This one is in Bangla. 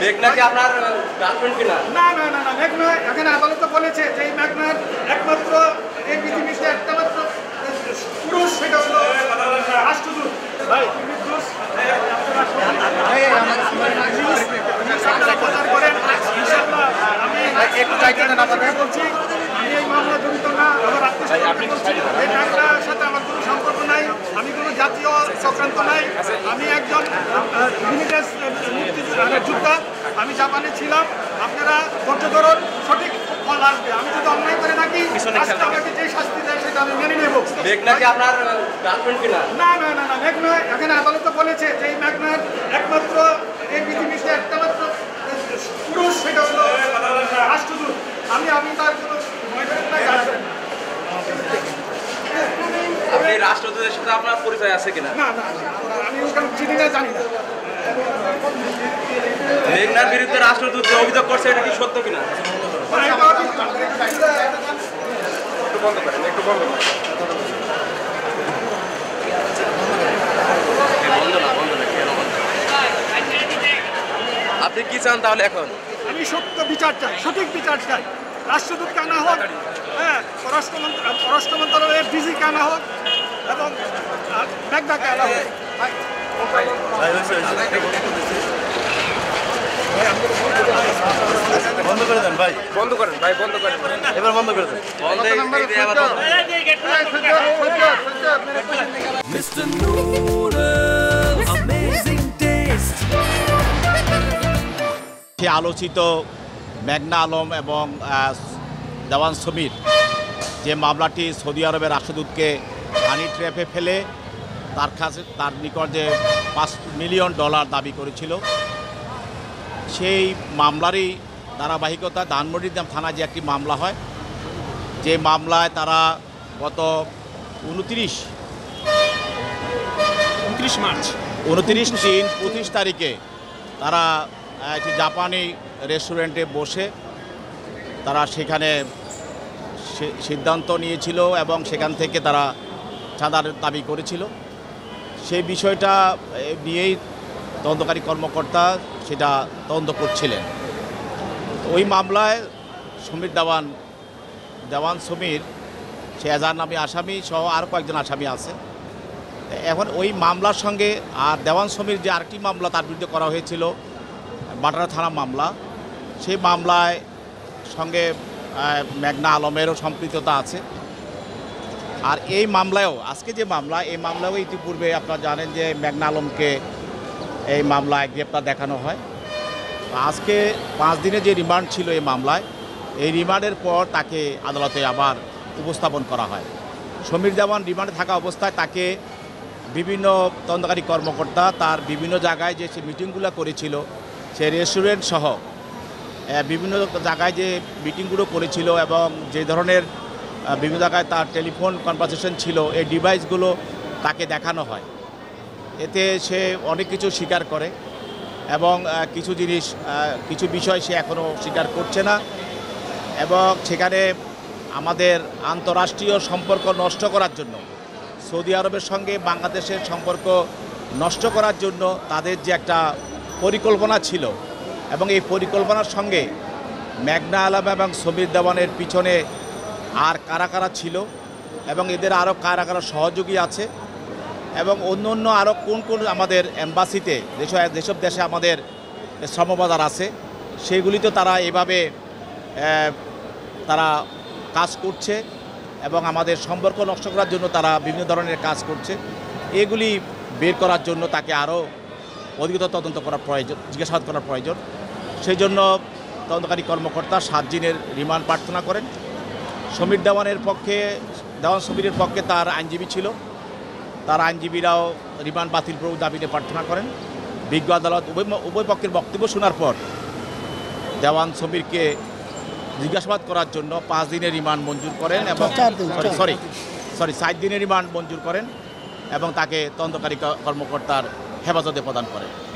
মেঘনাকে আপনার গার্লফ্রেন্ড কিনা? না না না না, মেঘনা এখানে আদালত বলেছে যে এই মেঘনার একমাত্র এই পৃথিবীতে একটা মাত্র পুরুষ, সেটা হলো রাষ্ট্রদূত। ভাই নির্দোষ, আপনারা প্রচার করেন ইনশাআল্লাহ। আমি বলছি আমি এই মামলা জড়িত না, আমার আত্মীয় এই মেঘনার সাথে আমার কোনো সম্পর্ক নাই, আমি কোনো জাতীয় চক্রান্ত নাই, আমি একজন যোদ্ধা, আমি জাপানে ছিলাম। আপনারা ধৈর্য ধরুন, সঠিক ফল আসবে। আমি যদি অন্যায় করে থাকি রাষ্ট্র আমাকে যে শাস্তি দেয় সেটা আমি মেনে নেব। মেঘনাকে আপনার গার্লফ্রেন্ড কিনা? না না না না, মেঘনা এখানে আদালত বলেছে যে এই মেঘনার একমাত্র এই পৃথিবীতে একটা মাত্র পুরুষ, সেটা হলো রাষ্ট্রদূত। আমি তার কোনো আপনি রাষ্ট্রদূতের সাথে আপনার পরিচয় আছে কিনা? না না, আমি ওখানে চিনি না, জানি না। মেঘনার বিরুদ্ধে রাষ্ট্রদূত যে অভিযোগ করছে এটা কি সত্য কিনা? একটু বন্ধ করেন, একটু বন্ধ করেন। বন্ধ না, বন্ধ না, কেন বন্ধ? আপনি কি চান তাহলে এখন? আমি সত্য বিচার চাই, সঠিক বিচার চাই। রাষ্ট্রদূত আনা হোক, হ্যাঁ, পররাষ্ট্র মন্ত্রণালয়ের ডিজি আনা হোক এবং মেঘনাকে আনা হোক। বন্ধ করে দেন ভাই, বন্ধ করেন ভাই, বন্ধ করেন, এবার বন্ধ করে দেন। Mr. Noodles, amazing taste. আলোচিত মেঘনা আলম এবং দেওয়ান সমীর যে মামলাটি সৌদি আরবের রাষ্ট্রদূতকে হানি ট্র্যাপে ফেলে তার নিকট যে $5 মিলিয়ন দাবি করেছিল, সেই মামলারই ধারাবাহিকতা ধানমন্ডি থানায় যে একটি মামলা হয়, যে মামলায় তারা গত 29 মার্চ 29/3/25 তারিখে তারা একটি জাপানি রেস্টুরেন্টে বসে তারা সেখানে সিদ্ধান্ত নিয়েছিল এবং সেখান থেকে তারা চাঁদার দাবি করেছিল। সেই বিষয়টা নিয়েই তদন্তকারী কর্মকর্তা সেটা তদন্ত করছিলেন। ওই মামলায় দেওয়ান সমীর, সে এজাহার নামী আসামি সহ আরও কয়েকজন আসামি আছে। এখন ওই মামলার সঙ্গে আর দেওয়ান সমীর যে আরেকটি মামলা তার বিরুদ্ধে করা হয়েছিল, বাটারা থানা মামলা, সেই মামলায় সঙ্গে মেঘনা আলমেরও সম্পৃক্ততা আছে। আর এই মামলায়ও আজকে যে মামলা, এই মামলায়ও ইতিপূর্বে আপনারা জানেন যে মেঘনা আলমকে এই মামলায় গ্রেপ্তার দেখানো হয়। আজকে 5 দিনের যে রিমান্ড ছিল এই মামলায়, এই রিমান্ডের পর তাকে আদালতে আবার উপস্থাপন করা হয়। সমীর দেওয়ান রিমান্ডে থাকা অবস্থায় তাকে বিভিন্ন তদন্তকারী কর্মকর্তা তার বিভিন্ন জায়গায় যে সে মিটিংগুলো করেছিল, সে রেস্টুরেন্ট সহ বিভিন্ন জায়গায় যে মিটিংগুলো করেছিল এবং যে ধরনের বিভিন্ন জায়গায় তার টেলিফোন কনভারসেশন ছিল, এই ডিভাইসগুলো তাকে দেখানো হয়। এতে সে অনেক কিছু স্বীকার করে এবং কিছু বিষয় সে এখনও স্বীকার করছে না। এবং সেখানে আমাদের আন্তঃরাষ্ট্রীয় সম্পর্ক নষ্ট করার জন্য, সৌদি আরবের সঙ্গে বাংলাদেশের সম্পর্ক নষ্ট করার জন্য তাদের যে একটা পরিকল্পনা ছিল, এবং এই পরিকল্পনার সঙ্গে মেঘনা আলম এবং সমীর দেওয়ানের পিছনে আর কারা কারা ছিল এবং এদের আরও কারা কারা সহযোগী আছে, এবং অন্য আরও কোন আমাদের এম্বাসিতে যেসব দেশে আমাদের শ্রমবাজার আছে সেগুলিতে তারা এভাবে তারা কাজ করছে এবং আমাদের সম্পর্ক নষ্ট করার জন্য তারা বিভিন্ন ধরনের কাজ করছে। এগুলি বের করার জন্য তাকে আরও অধিকতর তদন্ত করার প্রয়োজন, জিজ্ঞাসাবাদ করার প্রয়োজন। সেই জন্য তদন্তকারী কর্মকর্তা 7 দিনের রিমান্ড প্রার্থনা করেন। দেওয়ান সমীরের পক্ষে তার আইনজীবী ছিল, তার আইনজীবীরাও রিমান্ড বাতিল দাবিতে প্রার্থনা করেন। বিজ্ঞ আদালত উভয় পক্ষের বক্তব্য শোনার পর দেওয়ান সমীরকে জিজ্ঞাসাবাদ করার জন্য 5 দিনের রিমান্ড মঞ্জুর করেন এবং 7 দিনের রিমান্ড মঞ্জুর করেন এবং তাকে তদন্তকারী কর্মকর্তার হেফাজতে প্রদান করেন।